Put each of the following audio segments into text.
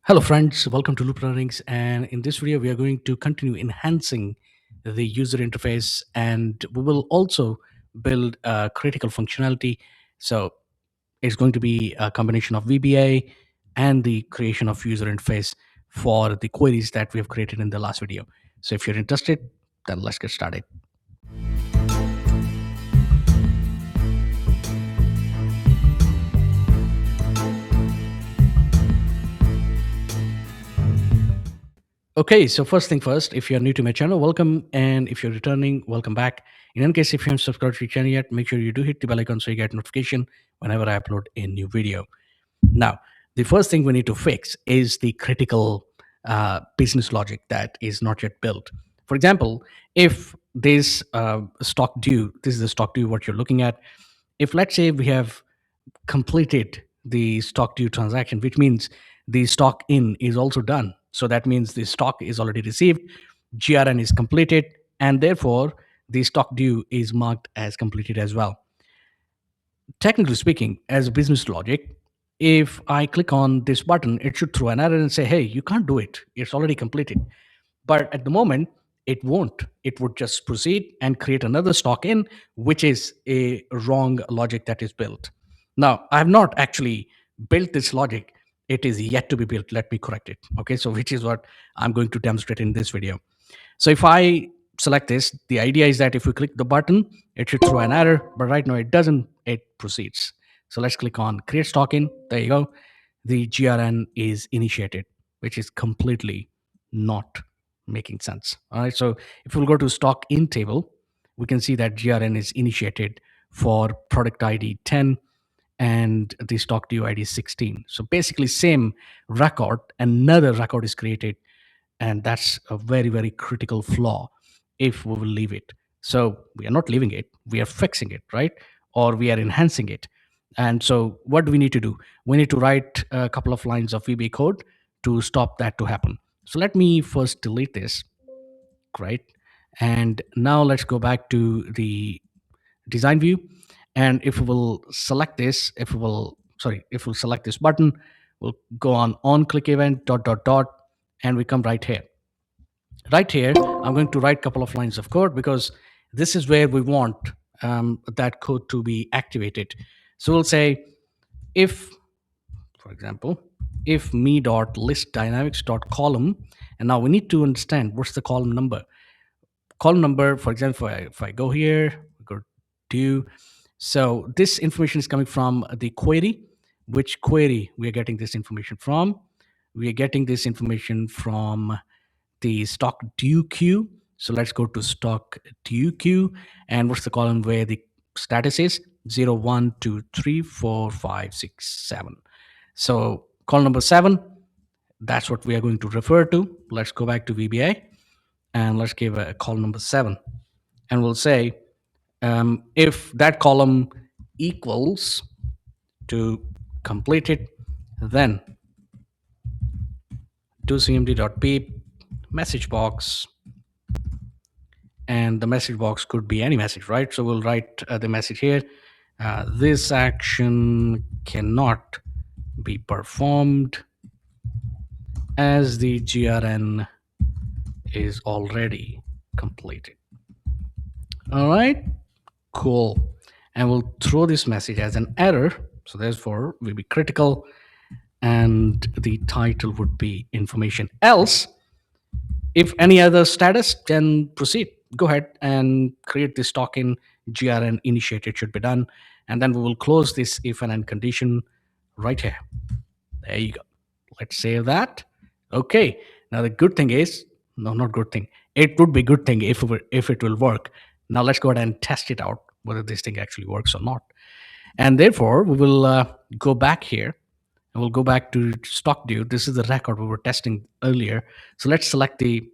Hello friends, welcome to LoopLearnings, and in this video we are going to continue enhancing the user interface, and we will also build a critical functionality. So it's going to be a combination of VBA and the creation of user interface for the queries that we have created in the last video. So if you're interested, then let's get started. Okay, so first thing first, if you're new to my channel, welcome. And if you're returning, welcome back. In any case, if you haven't subscribed to the channel yet, make sure you do hit the bell icon so you get notification whenever I upload a new video. Now, the first thing we need to fix is the critical business logic that is not yet built. For example, if this stock due, this is the stock due what you're looking at. If let's say we have completed the stock due transaction, which means the stock in is also done. So that means the stock is already received, GRN is completed, and therefore the stock due is marked as completed as well. Technically speaking, as a business logic, if I click on this button, it should throw an error and say, hey, you can't do it. It's already completed. But at the moment, it won't. It would just proceed and create another stock in, which is a wrong logic that is built. Now, I have not actually built this logic. It is yet to be built. Let me correct it. Okay, so which is what I'm going to demonstrate in this video. So if I select this, the idea is that if we click the button, it should throw an error, but right now it doesn't, it proceeds. So let's click on create stock in. There you go. The GRN is initiated, which is completely not making sense. All right. So if we'll go to stock in table, we can see that GRN is initiated for product ID 10 and the stock due ID 16. So basically same record, another record is created, and that's a very, very critical flaw if we will leave it. So we are not leaving it, we are fixing it, right? Or we are enhancing it. And so what do we need to do? We need to write a couple of lines of VBA code to stop that to happen. So let me first delete this, right? And now let's go back to the design view. And if we will select this, if we'll select this button, we'll go on click event dot dot dot, and we come right here. Right here, I'm going to write a couple of lines of code because this is where we want that code to be activated. So we'll say if, for example, if me dot list dynamics dot column, and now we need to understand what's the column number. Column number, for example, if I go here, go to, so this information is coming from the query. Which query we are getting this information from? We are getting this information from the stock due queue. So let's go to stock due queue, and what's the column where the status is 0, 1, 2, 3, 4, 5, 6, 7. So column number 7, that's what we are going to refer to. Let's go back to VBA and let's give a column number 7, and we'll say if that column equals to completed, then do cmd.peep message box, and the message box could be any message, right? So we'll write the message here. This action cannot be performed as the GRN is already completed. All right, cool. And we'll throw this message as an error. So therefore will be critical, and the title would be information else. If any other status, then proceed. Go ahead and create this stock in GRN initiated should be done. And then we will close this if and end condition right here. There you go. Let's save that. Okay. Now the good thing is, no, not good thing. It would be good thing if it will work. Now let's go ahead and test it out, whether this thing actually works or not. And therefore we will go back here, and we'll go back to stock due. This is the record we were testing earlier. So let's select the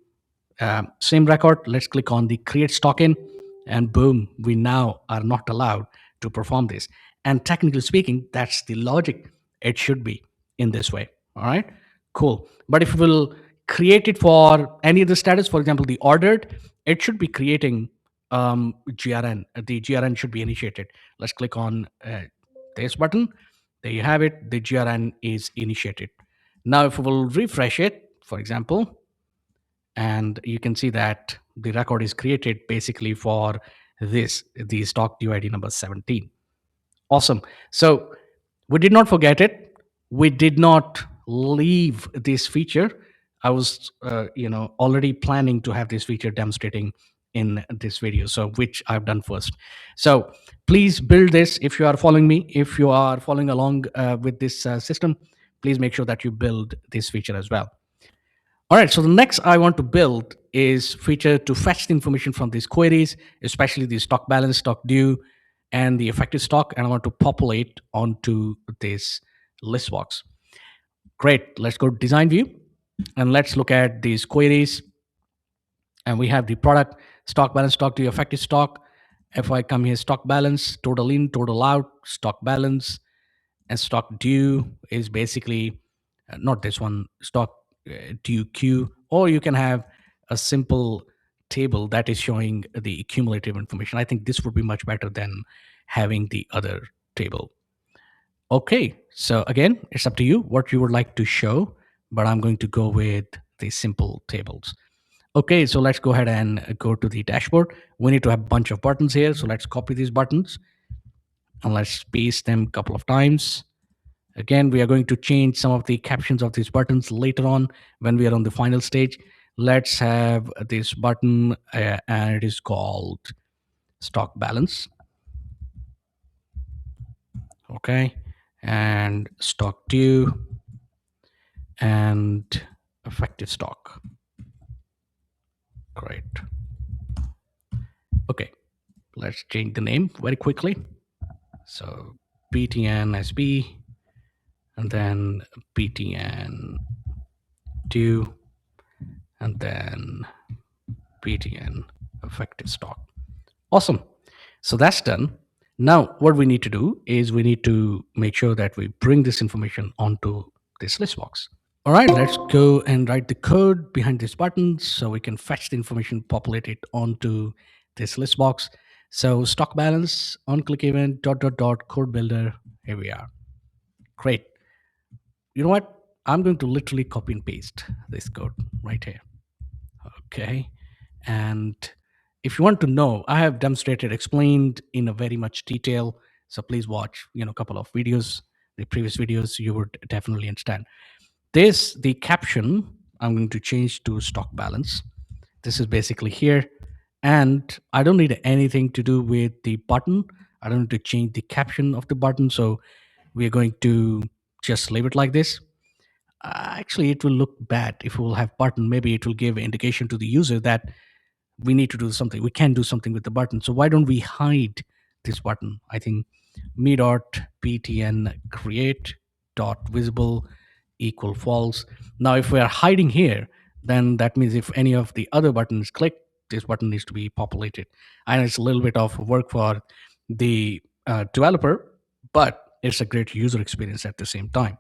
same record. Let's click on the create stock in, and boom, we now are not allowed to perform this. And technically speaking, that's the logic. It should be in this way. All right, cool. But if we'll create it for any of the status, for example, the ordered, it should be creating GRN. The GRN should be initiated. Let's click on this button. There you have it. The GRN is initiated. Now, if we will refresh it, for example, and you can see that the record is created basically for the stock due ID number 17. Awesome. So we did not forget it. We did not leave this feature. I was, already planning to have this feature demonstrating in this video, so which I've done first. So please build this. If you are following me, if you are following along with this system, please make sure that you build this feature as well. All right, so the next I want to build is feature to fetch the information from these queries, especially the stock balance, stock due, and the effective stock, and I want to populate onto this list box. Great, let's go to design view, and let's look at these queries. And we have the product, stock balance, stock due, effective stock. If I come here, stock balance, total in, total out, stock balance, and stock due is basically not this one, stock due Q, or you can have a simple table that is showing the cumulative information. I think this would be much better than having the other table. Okay, so again, it's up to you what you would like to show, but I'm going to go with the simple tables. Okay, so let's go ahead and go to the dashboard. We need to have a bunch of buttons here, so let's copy these buttons and let's paste them a couple of times. Again, we are going to change some of the captions of these buttons later on when we are on the final stage. Let's have this button, and it is called stock balance. Okay, and stock due and effective stock. Great. Okay, let's change the name very quickly. So PTN SB, and then PTN due, and then PTN effective stock. Awesome. So that's done. Now, what we need to do is we need to make sure that we bring this information onto this list box. All right, let's go and write the code behind this button so we can fetch the information, populate it onto this list box. So stock balance, on click event, dot, dot, dot, code builder. Here we are. Great. You know what? I'm going to literally copy and paste this code right here. Okay. And if you want to know, I have demonstrated, explained in a very much detail. So please watch, a couple of videos, the previous videos, you would definitely understand. The caption, I'm going to change to stock balance. This is basically here. And I don't need anything to do with the button. I don't need to change the caption of the button. So we are going to just leave it like this. Actually, it will look bad if we will have button. Maybe it will give indication to the user that we need to do something. We can do something with the button. So why don't we hide this button? I think me dot ptn create dot visible equal false. Now, if we are hiding here, then that means if any of the other buttons click, this button needs to be populated. And it's a little bit of work for the developer, but it's a great user experience at the same time.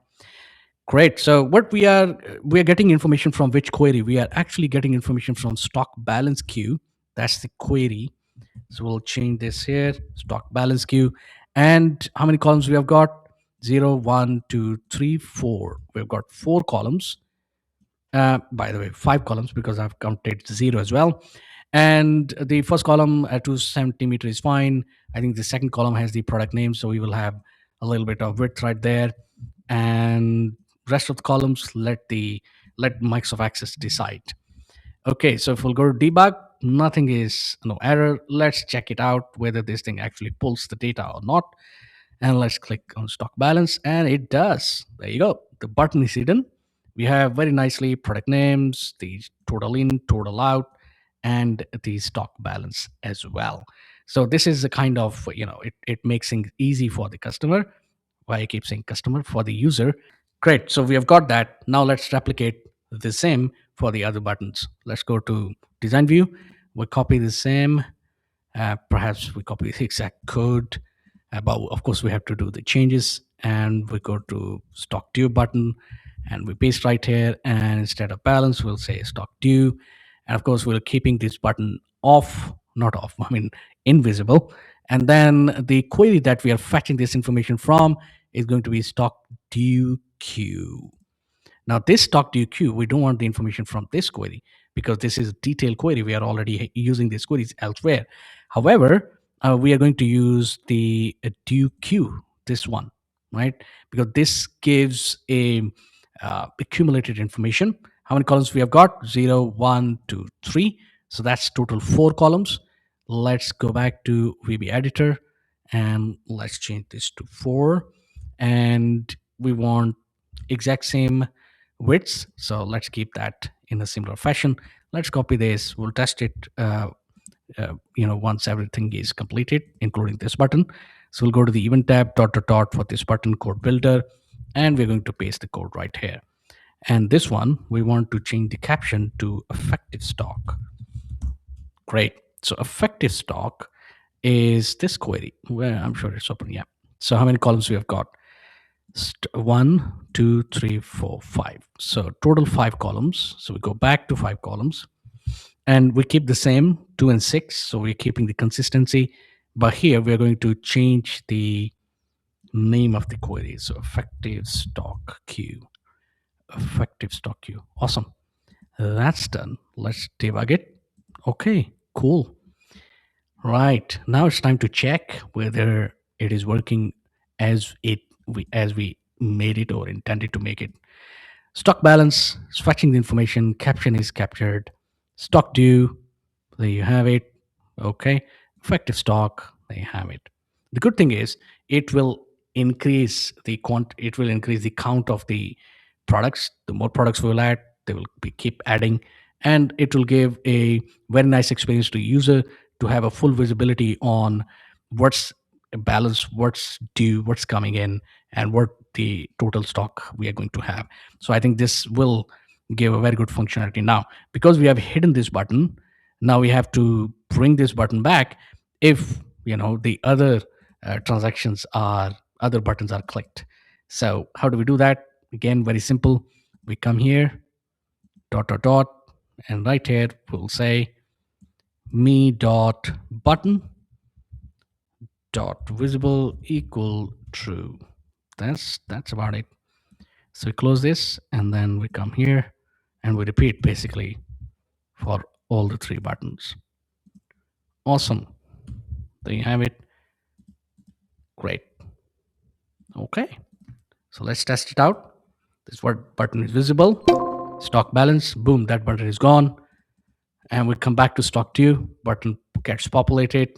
Great. So what we are getting information from which query? We are actually getting information from stock balance queue. That's the query. So we'll change this here, stock balance queue. And how many columns we have got? 0, 1, 2, 3, 4. We've got 4 columns. By the way, 5 columns because I've counted 0 as well. And the first column at 2 centimeter is fine. I think the second column has the product name, so we will have a little bit of width right there. And rest of the columns, let Microsoft Access decide. Okay, so if we'll go to debug, nothing is, no error. Let's check it out whether this thing actually pulls the data or not. And let's click on stock balance, and it does. There you go. The button is hidden. We have very nicely product names, the total in, total out, and the stock balance as well. So this is a kind of, it makes things easy for the customer. Why I keep saying customer, for the user. Great. So we have got that. Now let's replicate the same for the other buttons. Let's go to design view. We copy the same. Perhaps we copy the exact code. But of course, we have to do the changes. And we go to stock due button and we paste right here. And instead of balance, we'll say stock due. And of course, we're keeping this button off, not off, I mean, invisible. And then the query that we are fetching this information from is going to be stock due queue. Now, this stock due queue, we don't want the information from this query because this is a detailed query. We are already using these queries elsewhere. However, we are going to use the due queue, this one, right? Because this gives a accumulated information. How many columns we have got? 0, 1, 2, 3. So that's total 4 columns. Let's go back to VB editor and let's change this to 4. And we want exact same widths. So let's keep that in a similar fashion. Let's copy this. We'll test it, once everything is completed, including this button. So we'll go to the event tab, dot, dot, dot for this button code builder, and we're going to paste the code right here. And this one, we want to change the caption to effective stock. Great. So effective stock is this query. Well, I'm sure it's open. Yeah. So how many columns we have got? 1, 2, 3, 4, 5. So total 5 columns. So we go back to 5 columns and we keep the same 2 and 6. So we're keeping the consistency. But here we're going to change the name of the query. So effective stock queue. Effective stock queue. Awesome. That's done. Let's debug it. Okay, cool. Right. Now it's time to check whether it is working as we made it or intended to make it. Stock balance, is fetching the information, caption is captured, stock due, there you have it. Okay. Effective stock, there you have it. The good thing is it will it will increase the count of the products. The more products we will add, they will keep adding, and it will give a very nice experience to user to have a full visibility on what's balance, what's due, what's coming in, and what the total stock we are going to have. So I think this will give a very good functionality. Now, because we have hidden this button, now we have to bring this button back if the other buttons are clicked. So how do we do that? Again, very simple. We come here, dot dot dot, and right here we'll say me dot button dot visible equal true. That's about it. So we close this and then we come here and we repeat basically for all the 3 buttons. Awesome. There you have it. Great. Okay. So let's test it out. This what button is visible. Stock balance. Boom, that button is gone. And we come back to stock due. Button gets populated.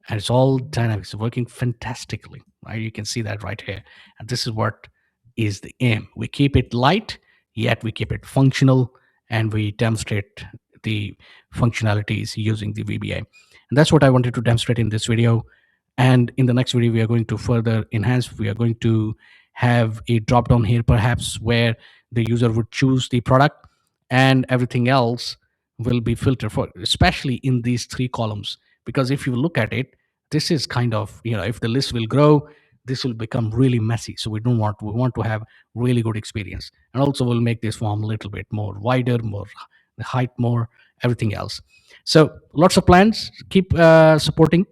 And it's all dynamic. It's working fantastically. Right? You can see that right here. And this is what is the aim. We keep it light, yet we keep it functional, and we demonstrate the functionalities using the VBA. And that's what I wanted to demonstrate in this video. And in the next video, we are going to further enhance. We are going to have a drop down here, perhaps, where the user would choose the product and everything else will be filtered for, especially in these 3 columns. Because if you look at it, this is kind of, if the list will grow, this will become really messy. So we want to have really good experience. And also we'll make this form a little bit more wider, more height, more everything else. So lots of plans. Keep supporting.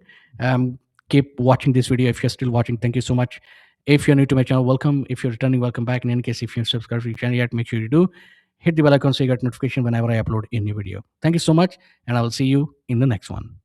Keep watching this video. If you're still watching, thank you so much. If you're new to my channel, welcome. If you're returning, welcome back. In any case, if you're subscribed to the channel yet, make sure you do. Hit the bell icon so you get notification whenever I upload a new video. Thank you so much, and I will see you in the next one.